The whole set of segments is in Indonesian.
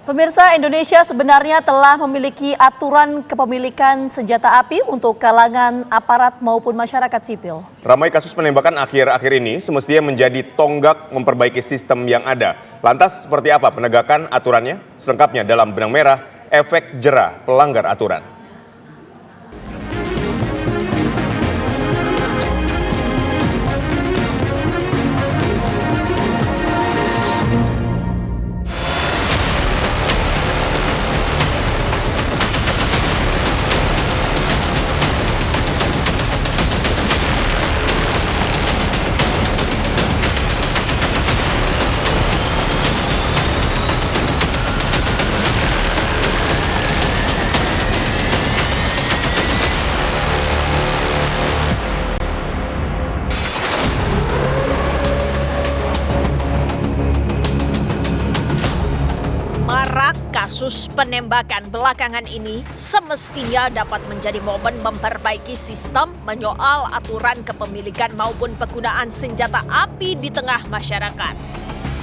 Pemirsa, Indonesia sebenarnya telah memiliki aturan kepemilikan senjata api untuk kalangan aparat maupun masyarakat sipil. Ramai kasus penembakan akhir-akhir ini semestinya menjadi tonggak memperbaiki sistem yang ada. Lantas seperti apa penegakan aturannya? Selengkapnya dalam Benang Merah, efek jera pelanggar aturan. Marak kasus penembakan belakangan ini semestinya dapat menjadi momen memperbaiki sistem menyoal aturan kepemilikan maupun penggunaan senjata api di tengah masyarakat.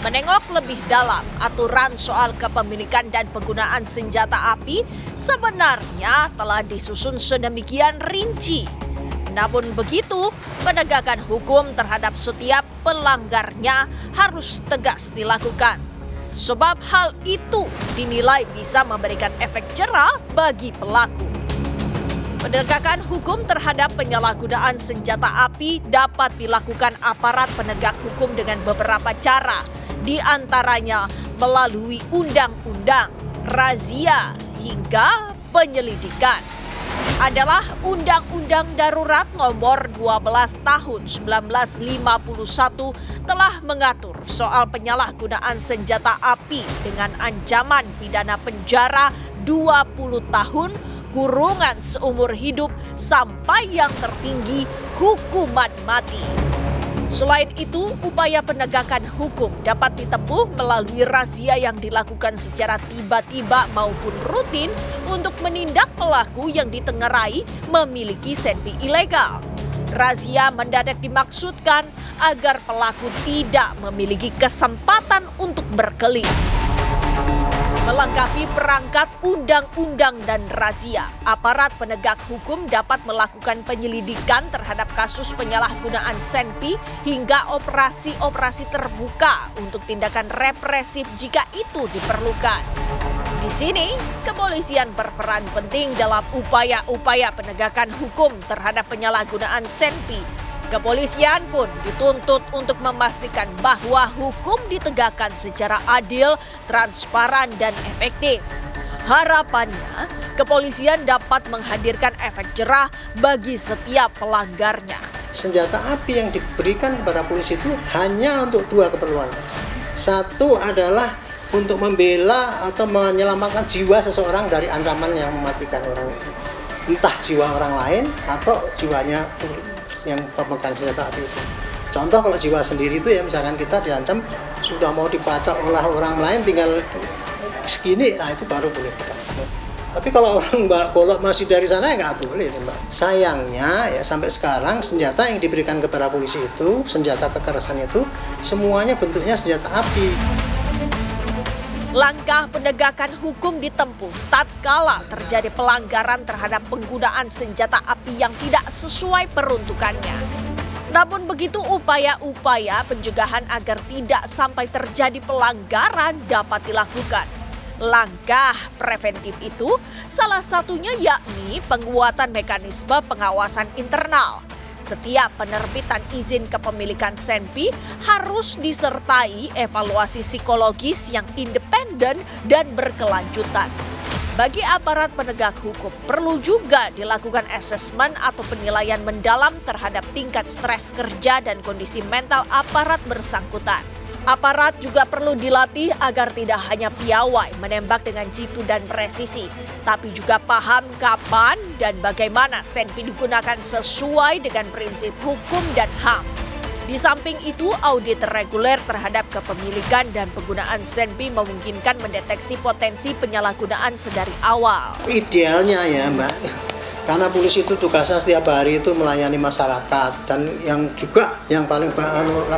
Menengok lebih dalam aturan soal kepemilikan dan penggunaan senjata api sebenarnya telah disusun sedemikian rinci. Namun begitu, penegakan hukum terhadap setiap pelanggarnya harus tegas dilakukan. Sebab hal itu dinilai bisa memberikan efek jera bagi pelaku. Penegakan hukum terhadap penyalahgunaan senjata api dapat dilakukan aparat penegak hukum dengan beberapa cara, di antaranya melalui undang-undang, razia, hingga penyelidikan. Adalah Undang-Undang Darurat Nomor 12 Tahun 1951 telah mengatur soal penyalahgunaan senjata api dengan ancaman pidana penjara 20 tahun, kurungan seumur hidup, sampai yang tertinggi hukuman mati. Selain itu, upaya penegakan hukum dapat ditempuh melalui razia yang dilakukan secara tiba-tiba maupun rutin untuk menindak pelaku yang ditengarai memiliki senpi ilegal. Razia mendadak dimaksudkan agar pelaku tidak memiliki kesempatan untuk berkelit. Melengkapi perangkat undang-undang dan razia, aparat penegak hukum dapat melakukan penyelidikan terhadap kasus penyalahgunaan senpi hingga operasi-operasi terbuka untuk tindakan represif jika itu diperlukan. Di sini, kepolisian berperan penting dalam upaya-upaya penegakan hukum terhadap penyalahgunaan senpi. Kepolisian pun dituntut untuk memastikan bahwa hukum ditegakkan secara adil, transparan, dan efektif. Harapannya, kepolisian dapat menghadirkan efek jerah bagi setiap pelanggarnya. Senjata api yang diberikan kepada polisi itu hanya untuk dua keperluan. Satu adalah untuk membela atau menyelamatkan jiwa seseorang dari ancaman yang mematikan orang itu. Entah jiwa orang lain atau jiwanya yang pemegang senjata api itu. Contoh kalau jiwa sendiri itu ya misalkan kita diancam sudah mau dibacok oleh orang lain tinggal segini, nah itu baru boleh kita. Tapi kalau orang golok masih dari sana ya nggak boleh, Mbak. Sayangnya ya sampai sekarang senjata yang diberikan kepada polisi itu, senjata kekerasan itu semuanya bentuknya senjata api. Langkah penegakan hukum ditempuh tatkala terjadi pelanggaran terhadap penggunaan senjata api yang tidak sesuai peruntukannya. Namun begitu, upaya-upaya pencegahan agar tidak sampai terjadi pelanggaran dapat dilakukan. Langkah preventif itu salah satunya yakni penguatan mekanisme pengawasan internal. Setiap penerbitan izin kepemilikan senpi harus disertai evaluasi psikologis yang independen dan berkelanjutan. Bagi aparat penegak hukum, perlu juga dilakukan asesmen atau penilaian mendalam terhadap tingkat stres kerja dan kondisi mental aparat bersangkutan. Aparat juga perlu dilatih agar tidak hanya piawai menembak dengan jitu dan presisi, tapi juga paham kapan dan bagaimana senpi digunakan sesuai dengan prinsip hukum dan HAM. Di samping itu, audit reguler terhadap kepemilikan dan penggunaan senpi memungkinkan mendeteksi potensi penyalahgunaan sedari awal. Idealnya ya Mbak, Karena polisi itu tugasnya setiap hari itu melayani masyarakat, dan yang paling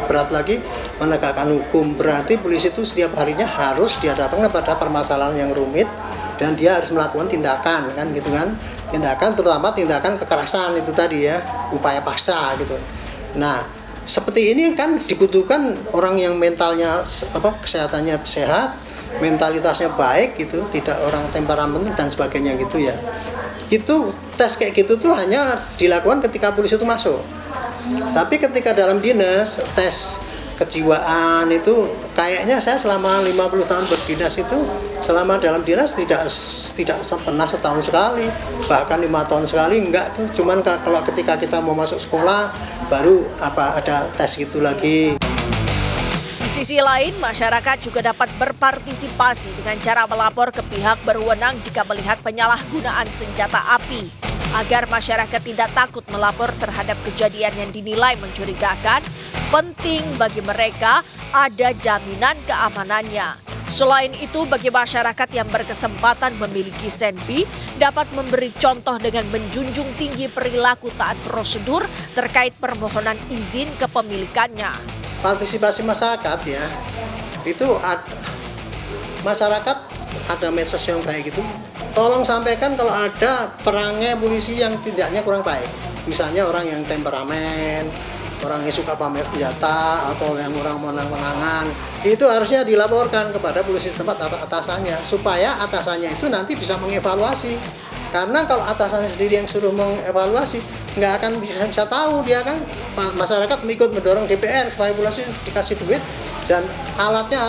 berat lagi menegakkan hukum. Berarti polisi itu setiap harinya harus dihadapkan kepada permasalahan yang rumit dan dia harus melakukan tindakan, kan gitu kan. Tindakan, terutama tindakan kekerasan itu tadi ya, upaya paksa gitu. Nah, seperti ini kan dibutuhkan orang yang mentalnya kesehatannya sehat, mentalitasnya baik gitu, tidak orang temperamen dan sebagainya gitu ya. Itu tes kayak gitu tuh hanya dilakukan ketika polisi itu masuk. Tapi ketika dalam dinas, tes kejiwaan itu kayaknya saya selama 50 tahun berdinas itu, selama dalam dinas tidak pernah setahun sekali, bahkan 5 tahun sekali enggak tuh. Cuman kalau ketika kita mau masuk sekolah baru ada tes gitu lagi. Di sisi lain, masyarakat juga dapat berpartisipasi dengan cara melapor ke pihak berwenang jika melihat penyalahgunaan senjata api. Agar masyarakat tidak takut melapor terhadap kejadian yang dinilai mencurigakan, penting bagi mereka ada jaminan keamanannya. Selain itu, bagi masyarakat yang berkesempatan memiliki senpi, dapat memberi contoh dengan menjunjung tinggi perilaku taat prosedur terkait permohonan izin kepemilikannya. Partisipasi masyarakat ya, itu masyarakat ada medsos yang baik gitu. Tolong sampaikan kalau ada perangai polisi yang tidaknya kurang baik. Misalnya orang yang temperamen, orang yang suka pamer senjata, atau yang orang menang-menangan. Itu harusnya dilaporkan kepada polisi setempat atau atasannya, supaya atasannya itu nanti bisa mengevaluasi. Karena kalau atasannya sendiri yang suruh mengevaluasi, nggak akan bisa tahu dia kan. Masyarakat ikut mendorong DPR supaya polisi dikasih duit, dan alatnya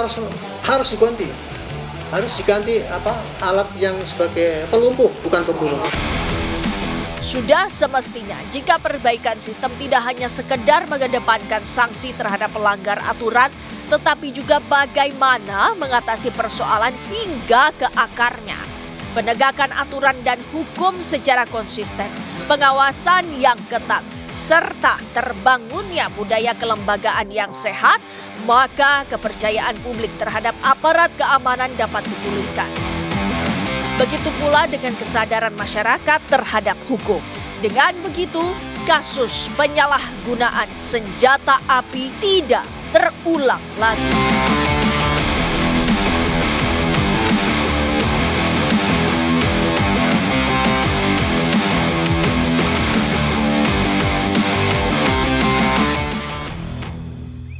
harus diganti. Harus diganti alat yang sebagai pelumpuh, bukan pembunuh. Sudah semestinya jika perbaikan sistem tidak hanya sekedar mengedepankan sanksi terhadap pelanggar aturan, tetapi juga bagaimana mengatasi persoalan hingga ke akarnya. Penegakan aturan dan hukum secara konsisten, pengawasan yang ketat, serta terbangunnya budaya kelembagaan yang sehat, maka kepercayaan publik terhadap aparat keamanan dapat dipulihkan. Begitu pula dengan kesadaran masyarakat terhadap hukum. Dengan begitu, kasus penyalahgunaan senjata api tidak terulang lagi.